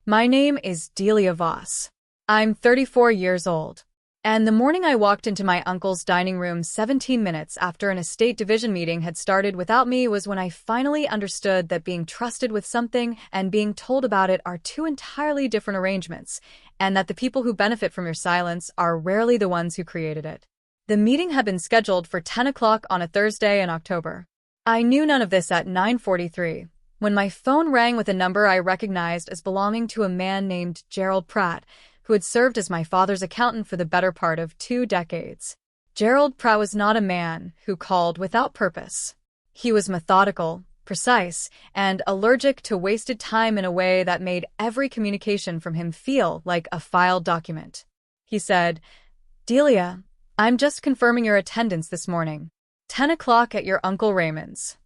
My name is Delia Voss. I'm 34 years old. And the morning I walked into my uncle's dining room 17 minutes after an estate division meeting had started without me was when I finally understood that being trusted with something and being told about it are two entirely different arrangements, and that the people who benefit from your silence are rarely the ones who created it. The meeting had been scheduled for 10 o'clock on a Thursday in October. I knew none of this at 9:43. When my phone rang with a number I recognized as belonging to a man named Gerald Pratt, who had served as my father's accountant for the better part of 2 decades. Gerald Pratt was not a man who called without purpose. He was methodical, precise, and allergic to wasted time in a way that made every communication from him feel like a filed document. He said, "Delia, I'm just confirming your attendance this morning. 10 o'clock at your Uncle Raymond's."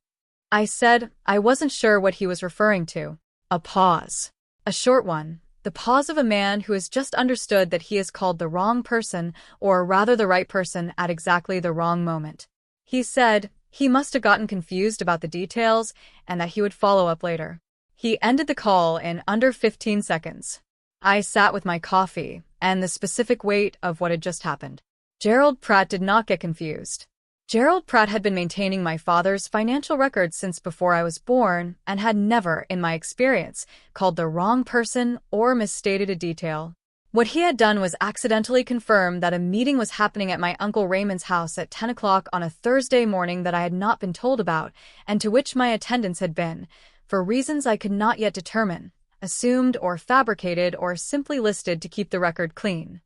I said I wasn't sure what he was referring to. A pause. A short one. The pause of a man who has just understood that he has called the wrong person, or rather the right person, at exactly the wrong moment. He said he must have gotten confused about the details and that he would follow up later. He ended the call in under 15 seconds. I sat with my coffee and the specific weight of what had just happened. Gerald Pratt did not get confused. Gerald Pratt had been maintaining my father's financial records since before I was born and had never, in my experience, called the wrong person or misstated a detail. What he had done was accidentally confirm that a meeting was happening at my Uncle Raymond's house at 10 o'clock on a Thursday morning that I had not been told about and to which my attendance had been, for reasons I could not yet determine, assumed or fabricated or simply listed to keep the record clean.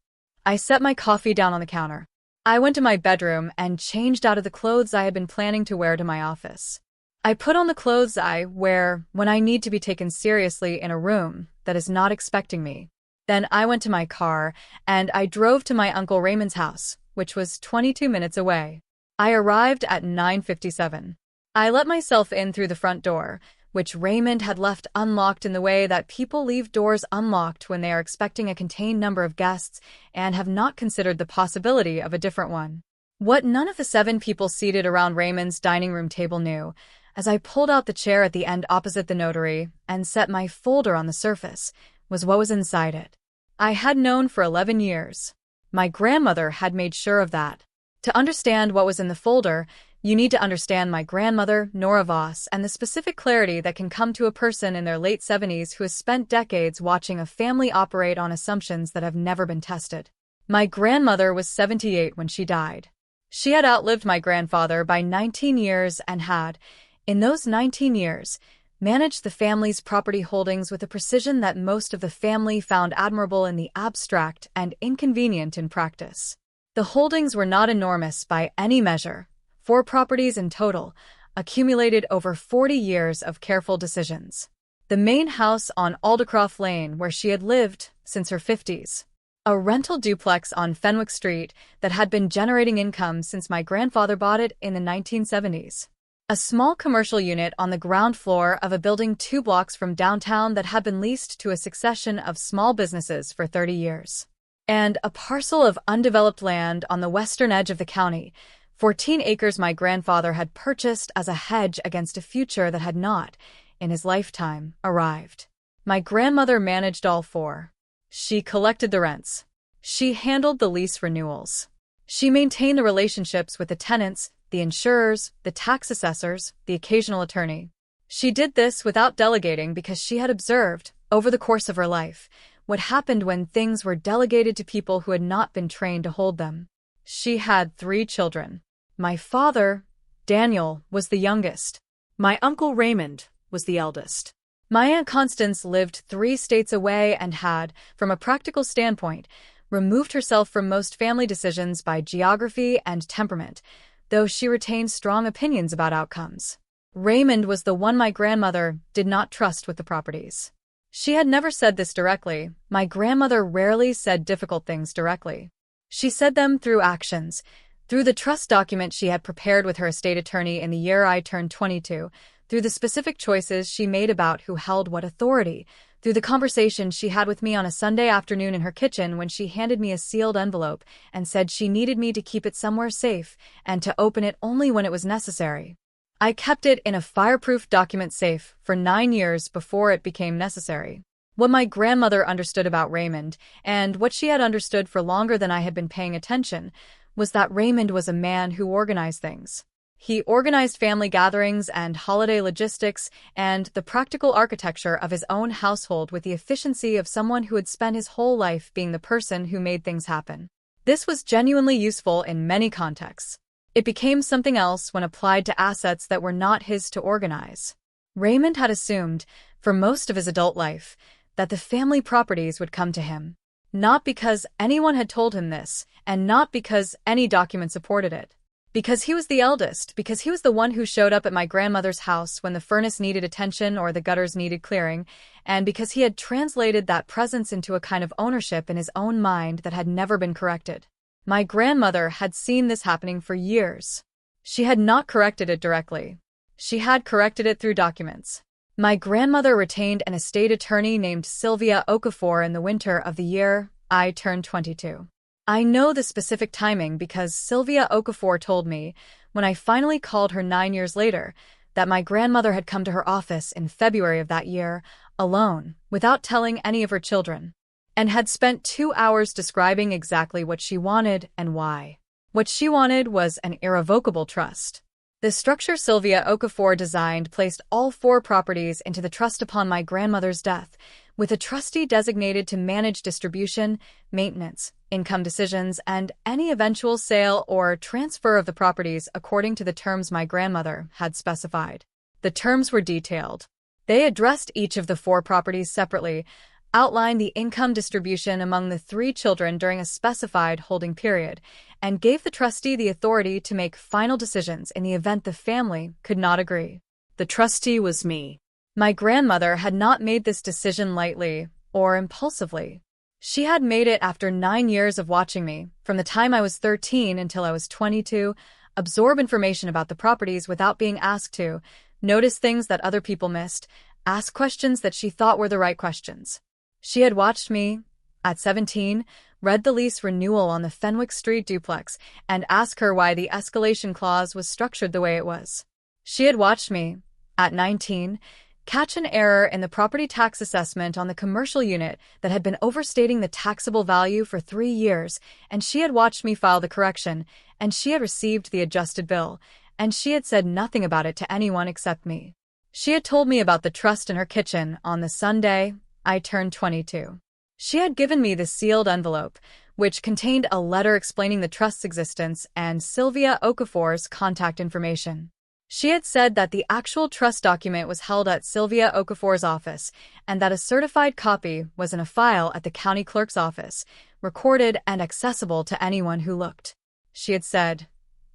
I set my coffee down on the counter. I went to my bedroom and changed out of the clothes I had been planning to wear to my office. I put on the clothes I wear when I need to be taken seriously in a room that is not expecting me. Then I went to my car and I drove to my Uncle Raymond's house, which was 22 minutes away. I arrived at 9:57. I let myself in through the front door, which Raymond had left unlocked in the way that people leave doors unlocked when they are expecting a contained number of guests and have not considered the possibility of a different one. What none of the 7 people seated around Raymond's dining room table knew, as I pulled out the chair at the end opposite the notary and set my folder on the surface, was what was inside it. I had known for 11 years. My grandmother had made sure of that. To understand what was in the folder, you need to understand my grandmother, Nora Voss, and the specific clarity that can come to a person in their late 70s who has spent decades watching a family operate on assumptions that have never been tested. My grandmother was 78 when she died. She had outlived my grandfather by 19 years and had, in those 19 years, managed the family's property holdings with a precision that most of the family found admirable in the abstract and inconvenient in practice. The holdings were not enormous by any measure. 4 properties in total, accumulated over 40 years of careful decisions. The main house on Aldecroft Lane where she had lived since her 50s. A rental duplex on Fenwick Street that had been generating income since my grandfather bought it in the 1970s. A small commercial unit on the ground floor of a building 2 blocks from downtown that had been leased to a succession of small businesses for 30 years. And a parcel of undeveloped land on the western edge of the county, 14 acres my grandfather had purchased as a hedge against a future that had not, in his lifetime, arrived. My grandmother managed all 4. She collected the rents. She handled the lease renewals. She maintained the relationships with the tenants, the insurers, the tax assessors, the occasional attorney. She did this without delegating because she had observed, over the course of her life, what happened when things were delegated to people who had not been trained to hold them. She had 3 children. My father, Daniel, was the youngest. My Uncle Raymond was the eldest. My Aunt Constance lived 3 states away and had, from a practical standpoint, removed herself from most family decisions by geography and temperament, though she retained strong opinions about outcomes. Raymond was the one my grandmother did not trust with the properties. She had never said this directly. My grandmother rarely said difficult things directly. She said them through actions, through the trust document she had prepared with her estate attorney in the year I turned 22, through the specific choices she made about who held what authority, through the conversation she had with me on a Sunday afternoon in her kitchen when she handed me a sealed envelope and said she needed me to keep it somewhere safe and to open it only when it was necessary. I kept it in a fireproof document safe for 9 years before it became necessary. What my grandmother understood about Raymond, and what she had understood for longer than I had been paying attention, was that Raymond was a man who organized things. He organized family gatherings and holiday logistics and the practical architecture of his own household with the efficiency of someone who had spent his whole life being the person who made things happen. This was genuinely useful in many contexts. It became something else when applied to assets that were not his to organize. Raymond had assumed, for most of his adult life, that the family properties would come to him. Not because anyone had told him this, and not because any document supported it. Because he was the eldest, because he was the one who showed up at my grandmother's house when the furnace needed attention or the gutters needed clearing, and because he had translated that presence into a kind of ownership in his own mind that had never been corrected. My grandmother had seen this happening for years. She had not corrected it directly. She had corrected it through documents. My grandmother retained an estate attorney named Sylvia Okafor in the winter of the year I turned 22. I know the specific timing because Sylvia Okafor told me, when I finally called her 9 years later, that my grandmother had come to her office in February of that year, alone, without telling any of her children, and had spent 2 hours describing exactly what she wanted and why. What she wanted was an irrevocable trust. The structure Sylvia Okafor designed placed all 4 properties into the trust upon my grandmother's death, with a trustee designated to manage distribution, maintenance, income decisions, and any eventual sale or transfer of the properties according to the terms my grandmother had specified. The terms were detailed. They addressed each of the 4 properties separately, outlined the income distribution among the 3 children during a specified holding period, and gave the trustee the authority to make final decisions in the event the family could not agree. The trustee was me. My grandmother had not made this decision lightly or impulsively. She had made it after 9 years of watching me, from the time I was 13 until I was 22, absorb information about the properties without being asked to, notice things that other people missed, ask questions that she thought were the right questions. She had watched me, at 17, read the lease renewal on the Fenwick Street duplex and ask her why the escalation clause was structured the way it was. She had watched me, at 19, catch an error in the property tax assessment on the commercial unit that had been overstating the taxable value for 3 years, and she had watched me file the correction, and she had received the adjusted bill, and she had said nothing about it to anyone except me. She had told me about the trust in her kitchen on the Sunday I turned 22. She had given me the sealed envelope, which contained a letter explaining the trust's existence and Sylvia Okafor's contact information. She had said that the actual trust document was held at Sylvia Okafor's office and that a certified copy was in a file at the county clerk's office, recorded and accessible to anyone who looked. She had said,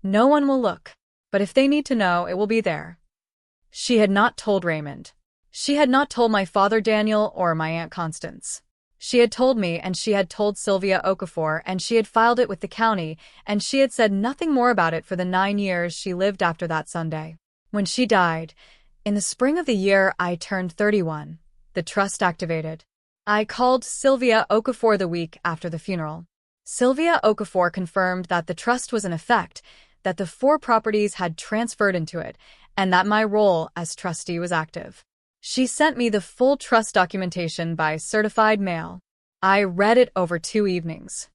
"No one will look, but if they need to know, it will be there." She had not told Raymond. She had not told my father Daniel or my Aunt Constance. She had told me, and she had told Sylvia Okafor, and she had filed it with the county, and she had said nothing more about it for the 9 years she lived after that Sunday. When she died, in the spring of the year I turned 31, the trust activated. I called Sylvia Okafor the week after the funeral. Sylvia Okafor confirmed that the trust was in effect, that the 4 properties had transferred into it, and that my role as trustee was active. She sent me the full trust documentation by certified mail. I read it over 2 evenings.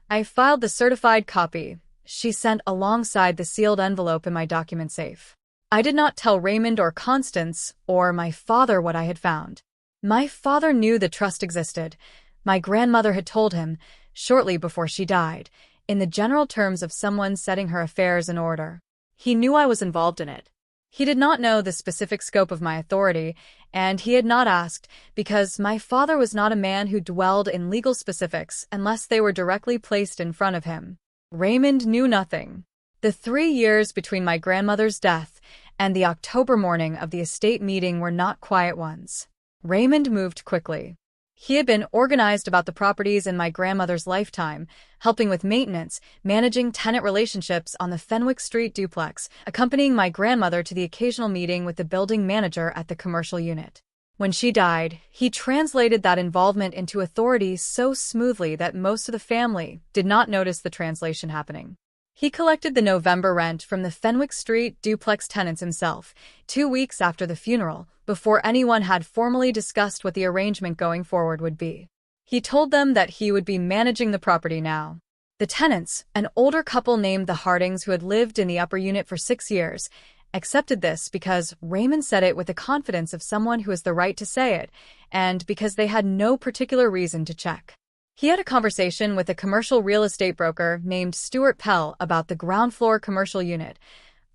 I filed the certified copy she sent alongside the sealed envelope in my document safe. I did not tell Raymond or Constance or my father what I had found. My father knew the trust existed. My grandmother had told him, shortly before she died, in the general terms of someone setting her affairs in order. He knew I was involved in it. He did not know the specific scope of my authority, and he had not asked, because my father was not a man who dwelled in legal specifics unless they were directly placed in front of him. Raymond knew nothing. The 3 years between my grandmother's death and the October morning of the estate meeting were not quiet ones. Raymond moved quickly. He had been organized about the properties in my grandmother's lifetime, helping with maintenance, managing tenant relationships on the Fenwick Street duplex, accompanying my grandmother to the occasional meeting with the building manager at the commercial unit. When she died, he translated that involvement into authority so smoothly that most of the family did not notice the translation happening. He collected the November rent from the Fenwick Street duplex tenants himself, 2 weeks after the funeral, before anyone had formally discussed what the arrangement going forward would be. He told them that he would be managing the property now. The tenants, an older couple named the Hardings who had lived in the upper unit for 6 years, accepted this because Raymond said it with the confidence of someone who has the right to say it, and because they had no particular reason to check. He had a conversation with a commercial real estate broker named Stuart Pell about the ground floor commercial unit.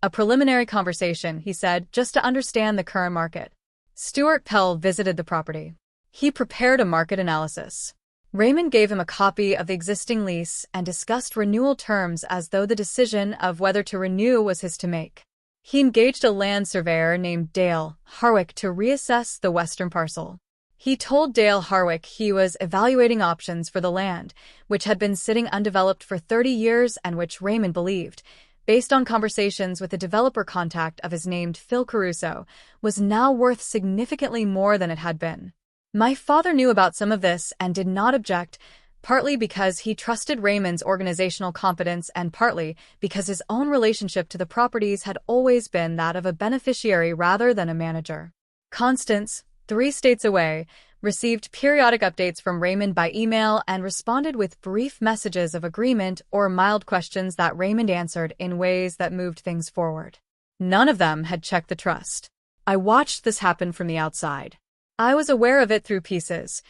A preliminary conversation, he said, just to understand the current market. Stuart Pell visited the property. He prepared a market analysis. Raymond gave him a copy of the existing lease and discussed renewal terms as though the decision of whether to renew was his to make. He engaged a land surveyor named Dale Harwick to reassess the western parcel. He told Dale Harwick he was evaluating options for the land, which had been sitting undeveloped for 30 years and which Raymond believed, based on conversations with a developer contact of his named Phil Caruso, was now worth significantly more than it had been. My father knew about some of this and did not object, partly because he trusted Raymond's organizational competence and partly because his own relationship to the properties had always been that of a beneficiary rather than a manager. Constance, 3 states away, received periodic updates from Raymond by email and responded with brief messages of agreement or mild questions that Raymond answered in ways that moved things forward. None of them had checked the trust. I watched this happen from the outside. I was aware of it through pieces.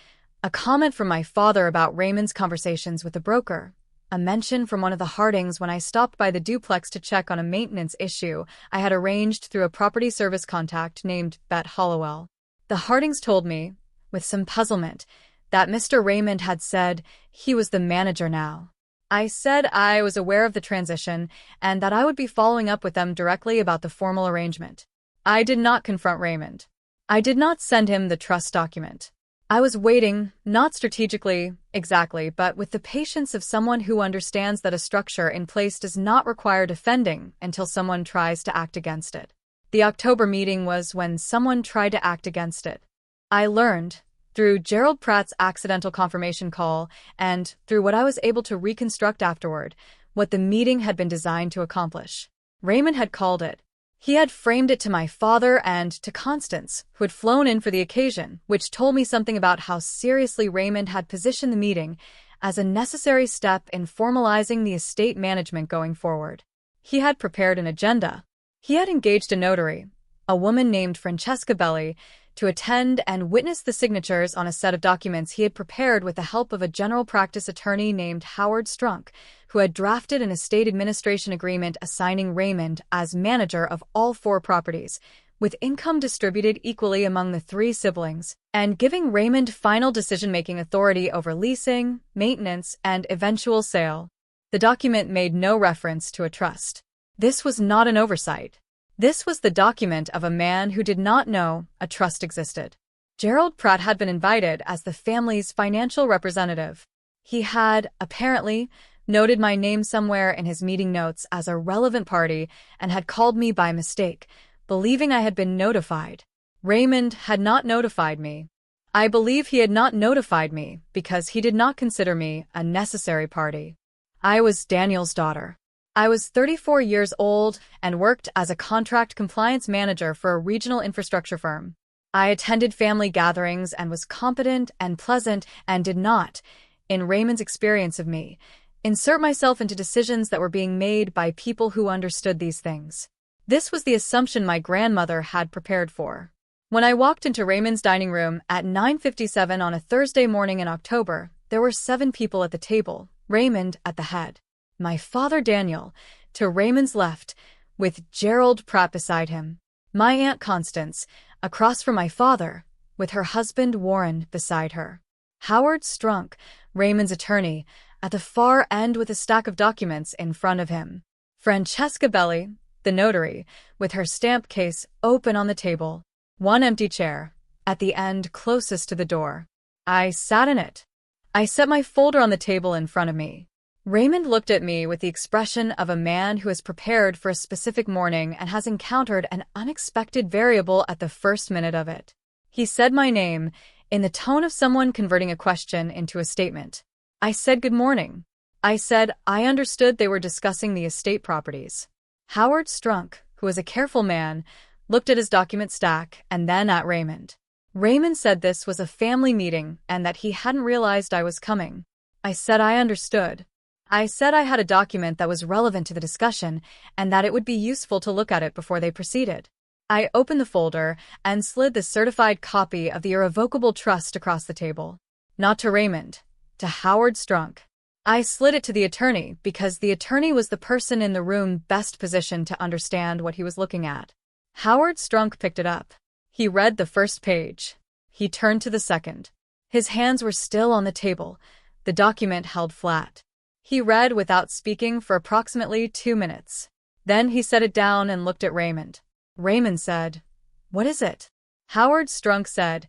A comment from my father about Raymond's conversations with the broker. A mention from one of the Hardings when I stopped by the duplex to check on a maintenance issue I had arranged through a property service contact named Bet Hollowell. The Hardings told me, with some puzzlement, that Mr. Raymond had said he was the manager now. I said I was aware of the transition and that I would be following up with them directly about the formal arrangement. I did not confront Raymond. I did not send him the trust document. I was waiting, not strategically, exactly, but with the patience of someone who understands that a structure in place does not require defending until someone tries to act against it. The October meeting was when someone tried to act against it. I learned, through Gerald Pratt's accidental confirmation call and through what I was able to reconstruct afterward, what the meeting had been designed to accomplish. Raymond had called it. He had framed it to my father and to Constance, who had flown in for the occasion, which told me something about how seriously Raymond had positioned the meeting as a necessary step in formalizing the estate management going forward. He had prepared an agenda. He had engaged a notary, a woman named Francesca Belli, to attend and witness the signatures on a set of documents he had prepared with the help of a general practice attorney named Howard Strunk, who had drafted an estate administration agreement assigning Raymond as manager of all 4 properties, with income distributed equally among the 3 siblings, and giving Raymond final decision-making authority over leasing, maintenance, and eventual sale. The document made no reference to a trust. This was not an oversight. This was the document of a man who did not know a trust existed. Gerald Pratt had been invited as the family's financial representative. He had, apparently, noted my name somewhere in his meeting notes as a relevant party and had called me by mistake, believing I had been notified. Raymond had not notified me. I believe he had not notified me because he did not consider me a necessary party. I was Daniel's daughter. I was 34 years old and worked as a contract compliance manager for a regional infrastructure firm. I attended family gatherings and was competent and pleasant and did not, in Raymond's experience of me, insert myself into decisions that were being made by people who understood these things. This was the assumption my grandmother had prepared for. When I walked into Raymond's dining room at 9:57 on a Thursday morning in October, there were 7 people at the table, Raymond at the head. My father Daniel, to Raymond's left, with Gerald Pratt beside him. My Aunt Constance, across from my father, with her husband Warren beside her. Howard Strunk, Raymond's attorney, at the far end with a stack of documents in front of him. Francesca Belli, the notary, with her stamp case open on the table. 1 empty chair, at the end closest to the door. I sat in it. I set my folder on the table in front of me. Raymond looked at me with the expression of a man who is prepared for a specific morning and has encountered an unexpected variable at the first minute of it. He said my name, in the tone of someone converting a question into a statement. I said good morning. I said I understood they were discussing the estate properties. Howard Strunk, who was a careful man, looked at his document stack, and then at Raymond. Raymond said this was a family meeting and that he hadn't realized I was coming. I said I understood. I said I had a document that was relevant to the discussion and that it would be useful to look at it before they proceeded. I opened the folder and slid the certified copy of the irrevocable trust across the table. Not to Raymond, to Howard Strunk. I slid it to the attorney because the attorney was the person in the room best positioned to understand what he was looking at. Howard Strunk picked it up. He read the first page. He turned to the second. His hands were still on the table, the document held flat. He read without speaking for approximately 2 minutes. Then he set it down and looked at Raymond. Raymond said, "What is it?" Howard Strunk said,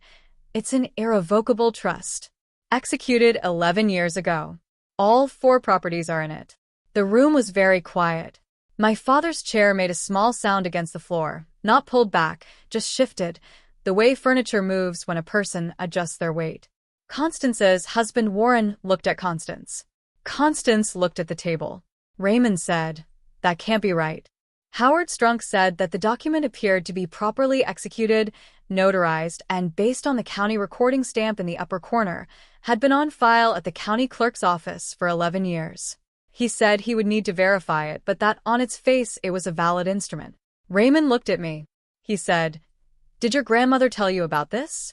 "It's an irrevocable trust. Executed 11 years ago. All 4 properties are in it." The room was very quiet. My father's chair made a small sound against the floor, not pulled back, just shifted, the way furniture moves when a person adjusts their weight. Constance's husband Warren looked at Constance. Constance looked at the table. Raymond said, "That can't be right." Howard Strunk said that the document appeared to be properly executed, notarized, and based on the county recording stamp in the upper corner, had been on file at the county clerk's office for 11 years. He said he would need to verify it, but that on its face it was a valid instrument. Raymond looked at me. He said, "Did your grandmother tell you about this?"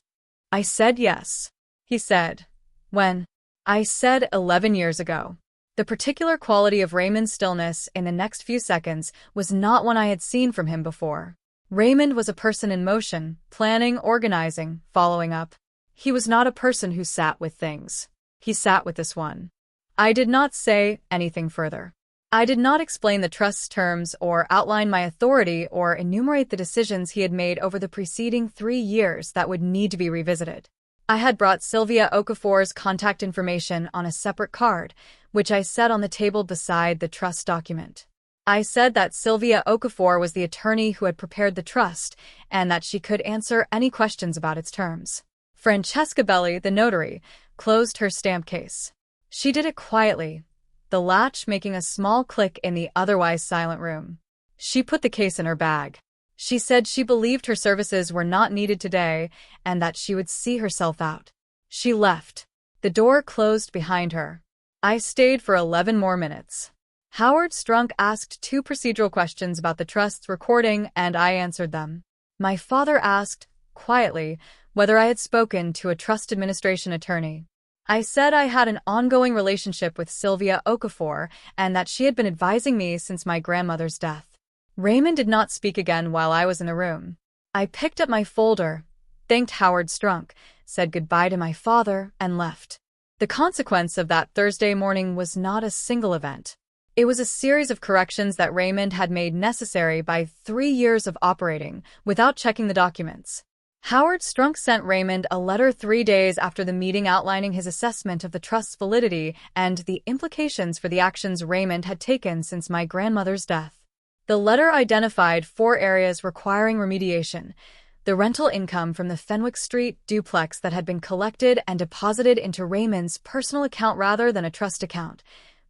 I said yes. He said, "When?" I said 11 years ago. The particular quality of Raymond's stillness in the next few seconds was not one I had seen from him before. Raymond was a person in motion, planning, organizing, following up. He was not a person who sat with things. He sat with this one. I did not say anything further. I did not explain the trust's terms or outline my authority or enumerate the decisions he had made over the preceding 3 years that would need to be revisited. I had brought Sylvia Okafor's contact information on a separate card, which I set on the table beside the trust document. I said that Sylvia Okafor was the attorney who had prepared the trust and that she could answer any questions about its terms. Francesca Belli, the notary, closed her stamp case. She did it quietly, the latch making a small click in the otherwise silent room. She put the case in her bag. She said she believed her services were not needed today and that she would see herself out. She left. The door closed behind her. I stayed for 11 more minutes. Howard Strunk asked 2 procedural questions about the trust's recording and I answered them. My father asked, quietly, whether I had spoken to a trust administration attorney. I said I had an ongoing relationship with Sylvia Okafor and that she had been advising me since my grandmother's death. Raymond did not speak again while I was in the room. I picked up my folder, thanked Howard Strunk, said goodbye to my father, and left. The consequence of that Thursday morning was not a single event. It was a series of corrections that Raymond had made necessary by 3 years of operating without checking the documents. Howard Strunk sent Raymond a letter 3 days after the meeting outlining his assessment of the trust's validity and the implications for the actions Raymond had taken since my grandmother's death. The letter identified 4 areas requiring remediation: the rental income from the Fenwick Street duplex that had been collected and deposited into Raymond's personal account rather than a trust account,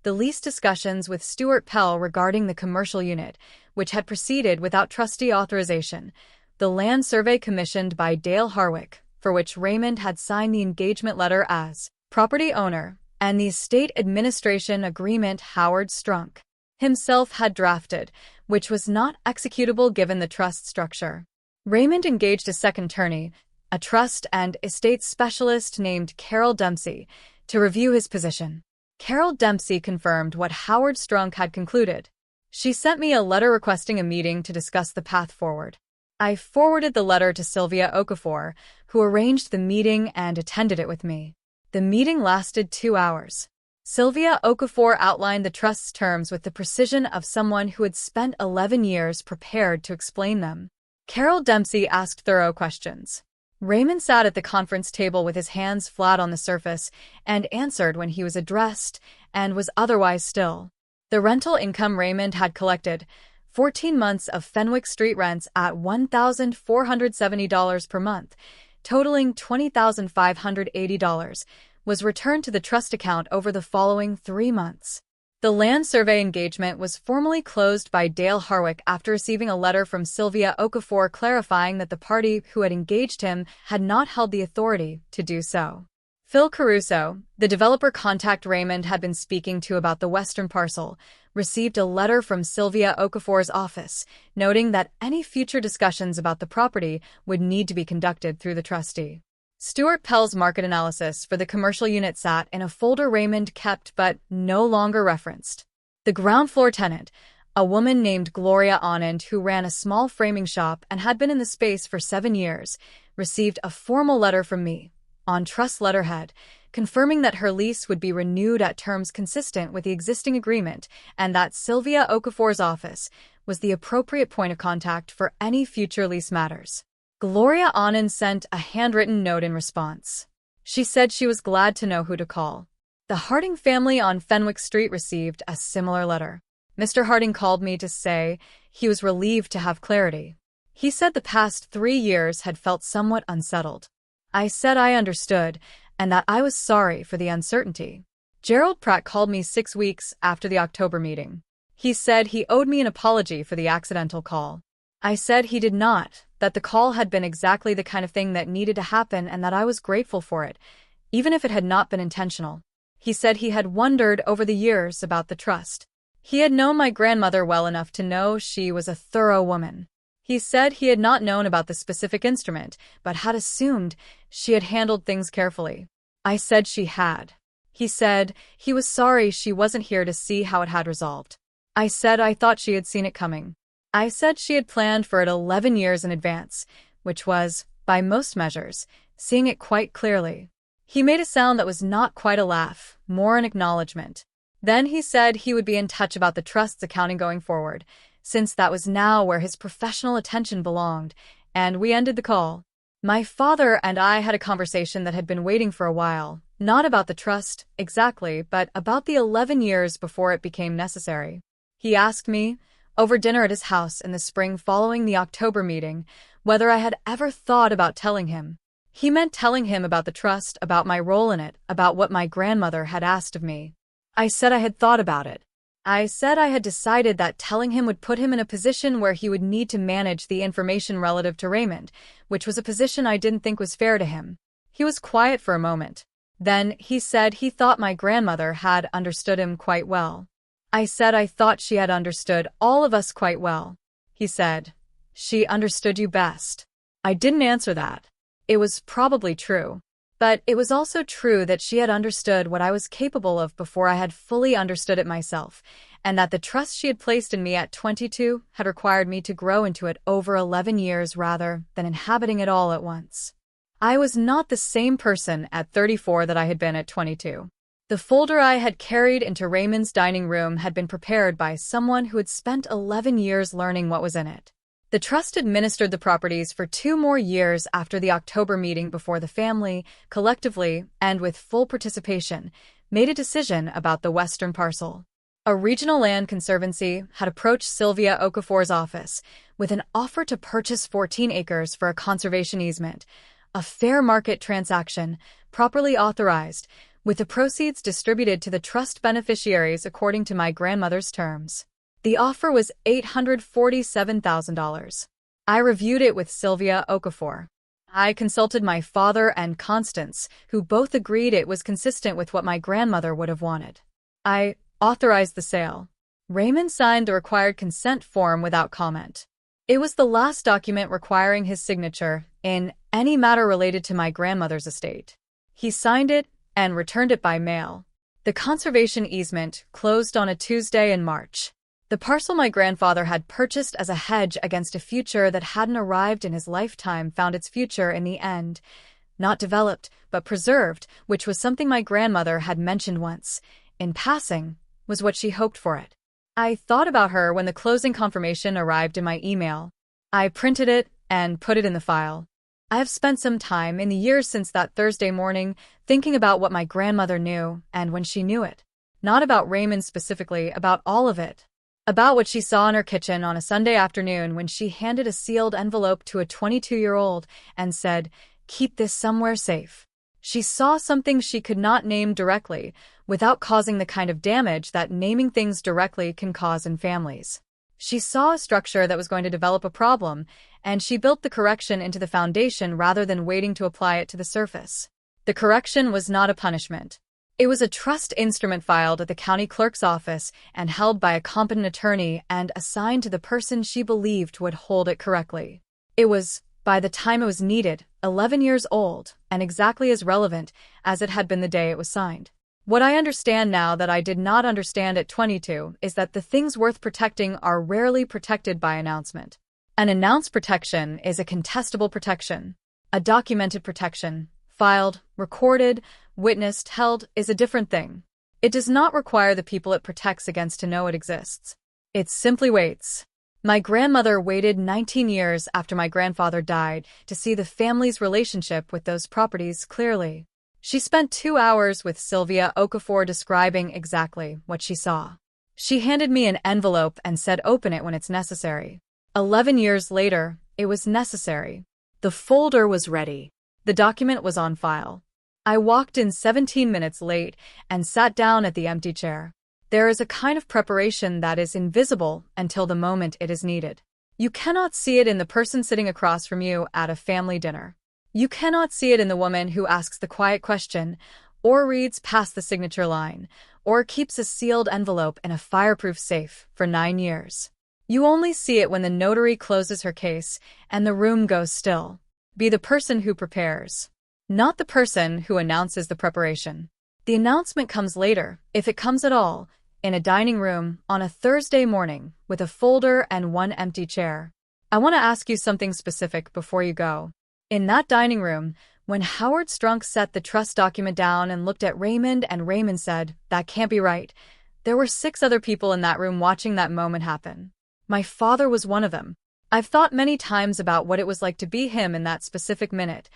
the lease discussions with Stuart Pell regarding the commercial unit, which had proceeded without trustee authorization, the land survey commissioned by Dale Harwick, for which Raymond had signed the engagement letter as property owner, and the estate administration agreement Howard Strunk himself had drafted, which was not executable given the trust structure. Raymond engaged a second attorney, a trust and estate specialist named Carol Dempsey, to review his position. Carol Dempsey confirmed what Howard Strunk had concluded. She sent me a letter requesting a meeting to discuss the path forward. I forwarded the letter to Sylvia Okafor, who arranged the meeting and attended it with me. The meeting lasted 2 hours. Sylvia Okafor outlined the trust's terms with the precision of someone who had spent 11 years prepared to explain them. Carol Dempsey asked thorough questions. Raymond sat at the conference table with his hands flat on the surface and answered when he was addressed and was otherwise still. The rental income Raymond had collected, 14 months of Fenwick Street rents at $1,470 per month, totaling $20,580, was returned to the trust account over the following 3 months. The land survey engagement was formally closed by Dale Harwick after receiving a letter from Sylvia Okafor clarifying that the party who had engaged him had not held the authority to do so. Phil Caruso, the developer contact Raymond had been speaking to about the western parcel, received a letter from Sylvia Okafor's office, noting that any future discussions about the property would need to be conducted through the trustee. Stuart Pell's market analysis for the commercial unit sat in a folder Raymond kept but no longer referenced. The ground floor tenant, a woman named Gloria Anand who ran a small framing shop and had been in the space for 7 years, received a formal letter from me, on trust letterhead, confirming that her lease would be renewed at terms consistent with the existing agreement and that Sylvia Okafor's office was the appropriate point of contact for any future lease matters. Gloria Anand sent a handwritten note in response. She said she was glad to know who to call. The Harding family on Fenwick Street received a similar letter. Mr. Harding called me to say he was relieved to have clarity. He said the past 3 years had felt somewhat unsettled. I said I understood and that I was sorry for the uncertainty. Gerald Pratt called me 6 weeks after the October meeting. He said he owed me an apology for the accidental call. I said he did not, that the call had been exactly the kind of thing that needed to happen and that I was grateful for it, even if it had not been intentional. He said he had wondered over the years about the trust. He had known my grandmother well enough to know she was a thorough woman. He said he had not known about the specific instrument, but had assumed she had handled things carefully. I said she had. He said he was sorry she wasn't here to see how it had resolved. I said I thought she had seen it coming. I said she had planned for it 11 years in advance, which was, by most measures, seeing it quite clearly. He made a sound that was not quite a laugh, more an acknowledgement. Then he said he would be in touch about the trust's accounting going forward, since that was now where his professional attention belonged, and we ended the call. My father and I had a conversation that had been waiting for a while, not about the trust, exactly, but about the 11 years before it became necessary. He asked me, over dinner at his house in the spring following the October meeting, whether I had ever thought about telling him. He meant telling him about the trust, about my role in it, about what my grandmother had asked of me. I said I had thought about it. I said I had decided that telling him would put him in a position where he would need to manage the information relative to Raymond, which was a position I didn't think was fair to him. He was quiet for a moment. Then he said he thought my grandmother had understood him quite well. I said I thought she had understood all of us quite well. He said, she understood you best. I didn't answer that. It was probably true. But it was also true that she had understood what I was capable of before I had fully understood it myself, and that the trust she had placed in me at 22 had required me to grow into it over 11 years rather than inhabiting it all at once. I was not the same person at 34 that I had been at 22. The folder I had carried into Raymond's dining room had been prepared by someone who had spent 11 years learning what was in it. The trust administered the properties for 2 more years after the October meeting before the family, collectively and with full participation, made a decision about the western parcel. A regional land conservancy had approached Sylvia Okafor's office with an offer to purchase 14 acres for a conservation easement, a fair market transaction, properly authorized, with the proceeds distributed to the trust beneficiaries according to my grandmother's terms. The offer was $847,000. I reviewed it with Sylvia Okafor. I consulted my father and Constance, who both agreed it was consistent with what my grandmother would have wanted. I authorized the sale. Raymond signed the required consent form without comment. It was the last document requiring his signature in any matter related to my grandmother's estate. He signed it and returned it by mail. The conservation easement closed on a Tuesday in March. The parcel my grandfather had purchased as a hedge against a future that hadn't arrived in his lifetime found its future in the end. Not developed, but preserved, which was something my grandmother had mentioned once, in passing, was what she hoped for it. I thought about her when the closing confirmation arrived in my email. I printed it and put it in the file. I have spent some time in the years since that Thursday morning thinking about what my grandmother knew and when she knew it. Not about Raymond specifically, about all of it. About what she saw in her kitchen on a Sunday afternoon when she handed a sealed envelope to a 22-year-old and said, "Keep this somewhere safe." She saw something she could not name directly, without causing the kind of damage that naming things directly can cause in families. She saw a structure that was going to develop a problem, and she built the correction into the foundation rather than waiting to apply it to the surface. The correction was not a punishment. It was a trust instrument filed at the county clerk's office and held by a competent attorney and assigned to the person she believed would hold it correctly. It was, by the time it was needed, 11 years old, and exactly as relevant as it had been the day it was signed. What I understand now that I did not understand at 22 is that the things worth protecting are rarely protected by announcement. An announced protection is a contestable protection. A documented protection, filed, recorded, witnessed, held, is a different thing. It does not require the people it protects against to know it exists. It simply waits. My grandmother waited 19 years after my grandfather died to see the family's relationship with those properties clearly. She spent 2 hours with Sylvia Okafor describing exactly what she saw. She handed me an envelope and said open it when it's necessary. 11 years later, it was necessary. The folder was ready. The document was on file. I walked in 17 minutes late and sat down at the empty chair. There is a kind of preparation that is invisible until the moment it is needed. You cannot see it in the person sitting across from you at a family dinner. You cannot see it in the woman who asks the quiet question, or reads past the signature line, or keeps a sealed envelope in a fireproof safe for 9 years. You only see it when the notary closes her case and the room goes still. Be the person who prepares, not the person who announces the preparation. The announcement comes later, if it comes at all, in a dining room on a Thursday morning with a folder and one empty chair. I want to ask you something specific before you go. In that dining room, when Howard Strunk set the trust document down and looked at Raymond and Raymond said, "That can't be right," there were 6 other people in that room watching that moment happen. My father was one of them. I've thought many times about what it was like to be him in that specific minute,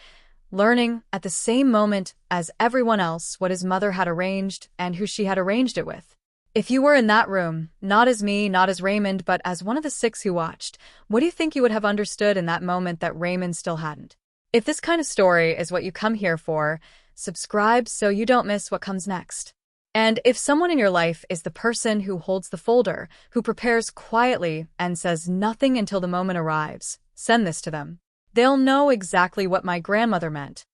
learning at the same moment as everyone else what his mother had arranged and who she had arranged it with. If you were in that room, not as me, not as Raymond, but as one of the 6 who watched, what do you think you would have understood in that moment that Raymond still hadn't? If this kind of story is what you come here for, subscribe so you don't miss what comes next. And if someone in your life is the person who holds the folder, who prepares quietly and says nothing until the moment arrives, send this to them. They'll know exactly what my grandmother meant.